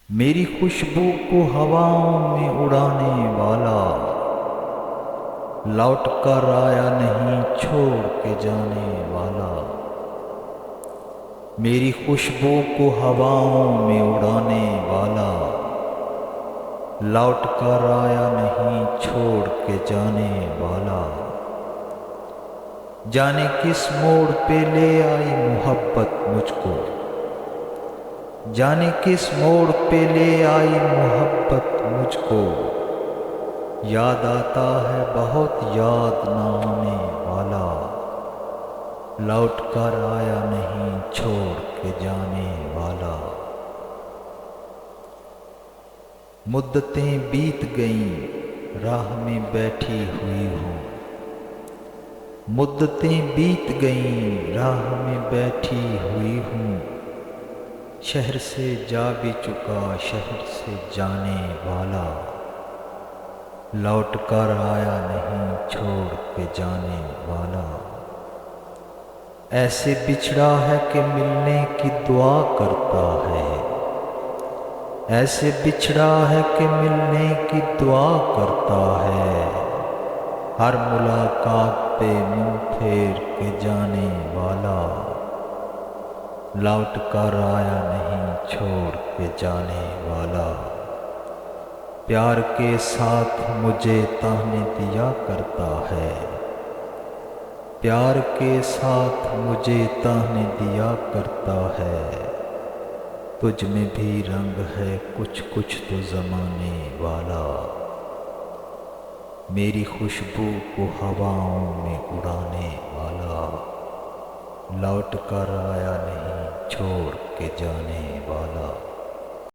میری خوشبو کو ہواؤں میں اڑانے والا لوٹ کر آیا نہیں چھوڑ کے جانے والا۔ میری خوشبو کو ہواؤں میں اڑانے والا لوٹ کر آیا نہیں چھوڑ کے جانے والا۔ جانے کس موڑ پہ لے آئی محبت مجھ کو، جانے کس موڑ پہ لے آئی محبت مجھ کو۔ یاد آتا ہے بہت یاد نہ آنے والا، لوٹ کر آیا نہیں چھوڑ کے جانے والا۔ مدتیں بیت گئیں راہ میں بیٹھی ہوئی ہوں، مدتیں بیت گئیں راہ میں بیٹھی ہوئی ہوں۔ شہر سے جا بھی چکا شہر سے جانے والا، لوٹ کر آیا نہیں چھوڑ کے جانے والا۔ ایسے بچھڑا ہے کہ ملنے کی دعا کرتا ہے، ایسے بچھڑا ہے کہ ملنے کی دعا کرتا ہے۔ ہر ملاقات پہ منہ پھیر کے جانے والا، لوٹ کر آیا نہیں چھوڑ کے جانے والا۔ پیار کے ساتھ مجھے طعنے دیا کرتا ہے، پیار کے ساتھ مجھے طعنے دیا کرتا ہے۔ تجھ میں بھی رنگ ہے کچھ کچھ تو زمانے والا، میری خوشبو کو ہواؤں میں اڑانے والا، لوٹ کر آیا نہیں چھوڑ کے جانے والا۔